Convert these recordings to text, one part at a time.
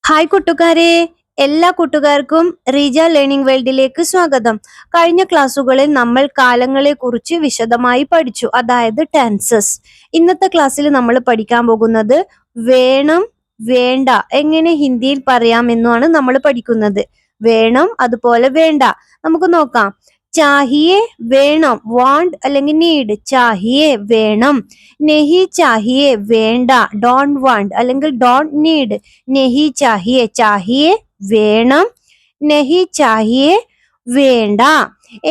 Hi കൂട്ടുകാരെ, എല്ലാ കൂട്ടുകാർക്കും റീജ ലേണിംഗ് വേൾഡിലേക്ക് സ്വാഗതം. കഴിഞ്ഞ ക്ലാസ്സുകളിൽ നമ്മൾ കാലങ്ങളെ കുറിച്ച് വിശദമായി പഠിച്ചു, അതായത് ടെൻസസ്. ഇന്നത്തെ ക്ലാസ്സിൽ നമ്മൾ പഠിക്കാൻ പോകുന്നത് വേണം, വേണ്ട എങ്ങനെ ഹിന്ദിയിൽ പറയാമെന്നാണ് നമ്മൾ പഠിക്കുന്നത്. വേണം, അതുപോലെ വേണ്ട. നമുക്ക് നോക്കാം. ചാഹിയെ വേണം, വാണ്ട് അല്ലെങ്കിൽ നീഡ്. ചാഹിയെ വേണം, നെഹി ചാഹിയെ വേണ്ട, ഡോണ്ട് വാണ്ട് അല്ലെങ്കിൽ ഡോണ്ട് നീഡ്. നെഹി ചാഹിയെ, ചാഹിയെ വേണം, നെഹി ചാഹിയെ വേണ്ട.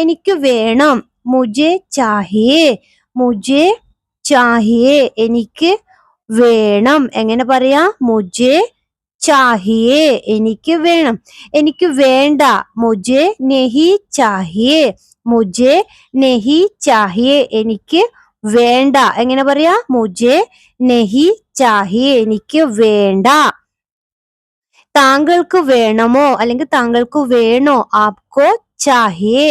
എനിക്ക് വേണം, മുझे ചാഹിയെ, മുझे ചാഹിയെ എനിക്ക് വേണം. എങ്ങനെ പറയാ? മുझे ചാഹിയെ എനിക്ക് വേണം. എനിക്ക് വേണ്ട, മുझे नहीं चाहिए, മുझे नहीं चाहिए എനിക്ക് വേണ്ട. എങ്ങനെ പറയാ? മുझे नहीं चाहिए എനിക്ക് വേണ്ട. താങ്കൾക്ക് വേണമോ അല്ലെങ്കിൽ താങ്കൾക്ക് വേണോ? ആപ്കോ ചാഹിയെ,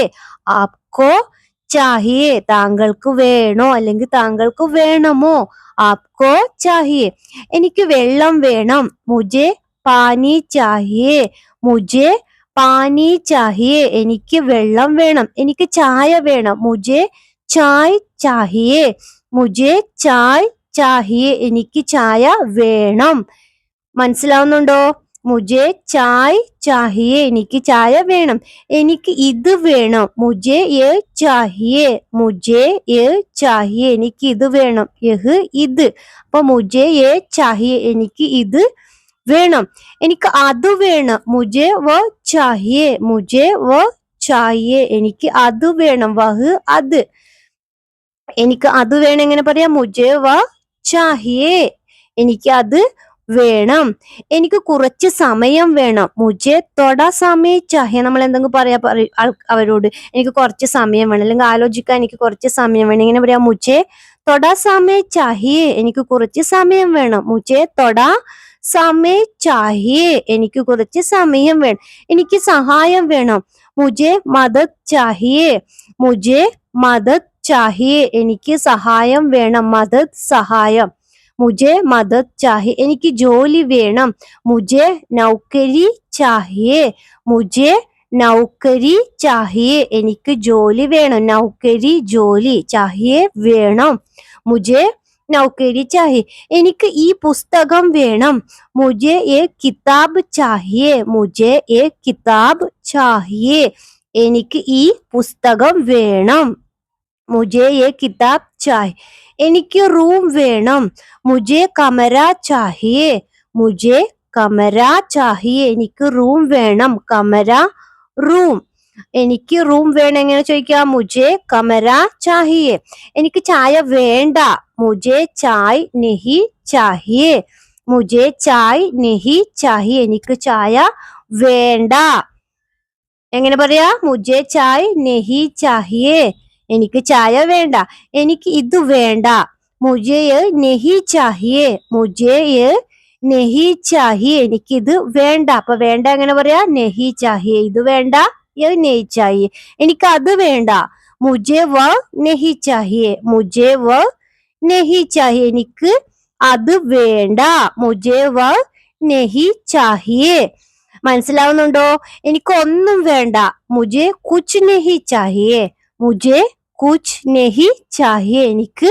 ആപ്കോ ചാഹിയെ താങ്കൾക്ക് വേണോ അല്ലെങ്കിൽ താങ്കൾക്ക് വേണമോ? ആപ്കോ ചാഹിയെ. എനിക്ക് വെള്ളം വേണം, മുझे പാനി ചാഹിയെ, മുझे പാനി ചാഹിയെ എനിക്ക് വെള്ളം വേണം. എനിക്ക് ചായ വേണം, മുझे ചായ് ചാഹിയെ, മുझे ചായ് ചാഹിയെ എനിക്ക് ചായ വേണം. മനസ്സിലാവുന്നുണ്ടോ? മുझे ചായ് ചാഹിയെ എനിക്ക് ചായ വേണം. എനിക്ക് ഇത് വേണം, മുझे യെ ചാഹിയെ, മുझे യെ ചാഹിയെ എനിക്ക് ഇത് വേണം. യഹ് ഇത്. അപ്പൊ മുझे യെ ചാഹിയെ എനിക്ക് ഇത് വേണം. എനിക്ക് അത് വേണം, മുझे വ ചാഹിയെ, മുझे വ ചാഹിയെ എനിക്ക് അത് വേണം. വഹ് അത്. എനിക്ക് അത് വേണം എങ്ങനെ പറയാം? മുझे വ ചാഹിയെ എനിക്ക് അത് വേണം. എനിക്ക് കുറച്ച് സമയം വേണം, മുझे തോടാ സമയം ചാഹിയെ. നമ്മൾ എന്തെങ്കിലും പറയാ അവരോട്, എനിക്ക് കുറച്ച് സമയം വേണം അല്ലെങ്കിൽ ആലോചിക്കാൻ എനിക്ക് കുറച്ച് സമയം വേണം. എങ്ങനെ പറയാം? മുझे തോടാ സമയം ചാഹിയെ എനിക്ക് കുറച്ച് സമയം വേണം. മുझे തോടാ സമയം ചാഹിയെ എനിക്ക് കുറച്ച് സമയം വേണം. എനിക്ക് സഹായം വേണം, മുझे മദദ് ചാഹിയെ, മുझे മദദ് ചാഹിയെ എനിക്ക് സഹായം വേണം. മദദ് സഹായം, മുझे മദദ് ചാഹിയെ. എനിക്ക് ജോലി വേണം, മുझे നൗകരി ചാഹിയെ, മുझे നൗകരി ചാഹിയെ എനിക്ക് ജോലി വേണം. നൗകരി ജോലി, ചാഹിയെ വേണം, മുझे നൗകരി ചാഹിയെ. എനിക്ക് ഈ പുസ്തകം വേണം, മുझे एक കിതാബ് ചാഹിയെ, മുझे एक കിതാബ് ചാഹിയെ എനിക്ക് ഈ പുസ്തകം വേണം. മുझे ये കിതാബ് ചാഹിയെ. എനിക്ക് റൂം വേണം, മുझे കമര ചാഹിയെ, മുझे കമര ചാഹിയെ എനിക്ക് റൂം വേണം. കമര റൂം, എനിക്ക് റൂം വേണം. എങ്ങനെ ചോദിക്കാം? മുझे കമര ചാഹിയെ. എനിക്ക് ചായ വേണ്ട, മുझे ചായ് നെഹി ചാഹിയെ, മുझे ചായ് നെഹി ചാഹിയെ എനിക്ക് ചായ വേണ്ട. എങ്ങനെ പറയാ? മുझे ചായ് നെഹി ചാഹിയെ എനിക്ക് ചായ വേണ്ട. എനിക്ക് ഇത് വേണ്ട, മുझे യെ നെഹി ചാഹിയെ, മുझे യെ നെഹി ചാഹിയെ എനിക്ക് ഇത് വേണ്ട. അപ്പൊ വേണ്ട എങ്ങനെ പറയാ? നെഹി ചാഹിയെ. ഇത് വേണ്ട, യെ നെഹി ചാഹിയെ. എനിക്ക് അത് വേണ്ട, മുझे വ നെഹി ചാഹിയെ, മുझे വ നെഹി ചാഹിയെ എനിക്ക് അത് വേണ്ട. മുझे വ നെഹി ചാഹിയെ. മനസ്സിലാവുന്നുണ്ടോ? എനിക്ക് ഒന്നും വേണ്ട, മുझे കുച്ച് നെഹി ചാഹിയെ, മുझे കുച്ച് നെഹി ചാഹിയെ എനിക്ക്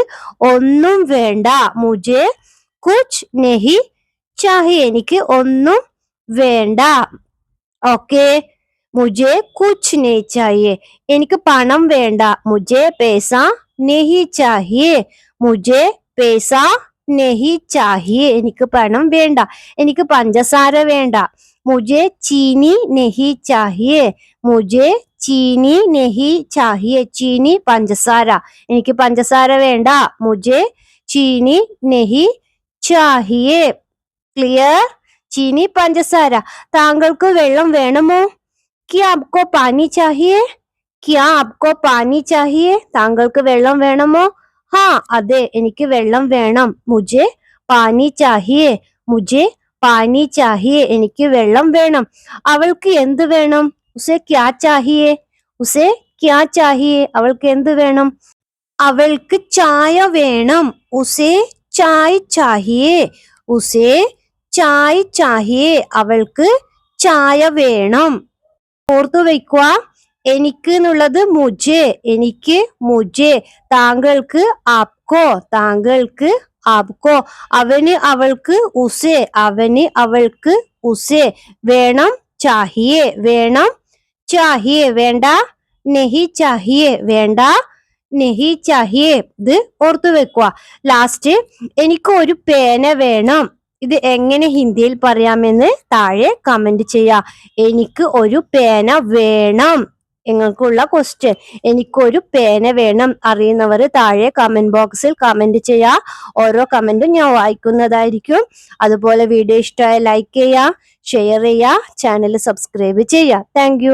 ഒന്നും വേണ്ട. മുझे കുച്ച് നെഹി ചാഹിയെ എനിക്ക് ഒന്നും വേണ്ട. ഓക്കെ, മുझे കുച്ച് നെഹി ചാഹിയെ. എനിക്ക് പണം വേണ്ട, മുझे പേസ നെഹി ചാഹിയെ, മുझे പേസ നെഹി ചാഹിയെ എനിക്ക് പണം വേണ്ട. എനിക്ക് പഞ്ചസാര വേണ്ട, മുझे ചീനി നെഹി ചാഹിയെ, മുझे ചീനി നെഹി ചാഹിയെ ചീനി പഞ്ചസാര എനിക്ക് പഞ്ചസാര വേണ്ട. മുझे ചീനി നെഹി ചാഹിയെ. ക്ലിയർ? ചീനി പഞ്ചസാര. താങ്കൾക്ക് വെള്ളം വേണമോ? ക്യാ ആപ്കോ പാനി ചാഹിയെ, ക്യാ ആപ്കോ പാനി ചാഹിയെ താങ്കൾക്ക് വെള്ളം വേണമോ? ഹാ അതെ എനിക്ക് വെള്ളം വേണം. മുझे പാനി ചാഹിയെ, മുझे പാനി ചാഹിയെ എനിക്ക് വെള്ളം വേണം. അവൾക്ക് എന്ത് വേണം? ഉസേ ക്യാ ചാഹിയെ, ഉസേ ക്യാ ചാഹിയെ അവൾക്ക് എന്ത് വേണം? അവൾക്ക് ചായ വേണം, ഉസേ ചായ് ചാഹിയെ, ഉസേ ചായ് ചാഹിയേ അവൾക്ക് ചായ വേണം. ഓർത്തു വയ്ക്കുക, എനിക്ക് എന്നുള്ളത് മുജെ, എനിക്ക് മുജെ, താങ്കൾക്ക് ആപ്കോ, താങ്കൾക്ക് ആപ്കോ, അവന് അവൾക്ക് ഉസെ, അവന് അവൾക്ക് ഉസെ, വേണം ചാഹിയേ, വേണം ചാഹിയേ, വേണ്ട നെഹി ചാഹിയേ, വേണ്ട നെഹി ചാഹിയേ. ഇത് ഓർത്തു വെക്കുക. ലാസ്റ്റ് എനിക്ക് ഒരു പേന വേണം. ഇത് എങ്ങനെ ഹിന്ദിയിൽ പറയാമെന്ന് താഴെ കമന്റ് ചെയ്യാം. എനിക്ക് ഒരു പേന വേണം നിങ്ങൾക്കുള്ള ക്വസ്റ്റ്യൻ. എനിക്കൊരു പേന വേണം അറിയുന്നവർ താഴെ കമന്റ് ബോക്സിൽ കമന്റ് ചെയ്യാ. ഓരോ കമന്റും ഞാൻ വായിക്കുന്നതായിരിക്കും. അതുപോലെ വീഡിയോ ഇഷ്ടമായ ലൈക്ക് ചെയ്യുക, ഷെയർ ചെയ്യുക, ചാനൽ സബ്സ്ക്രൈബ് ചെയ്യുക. താങ്ക്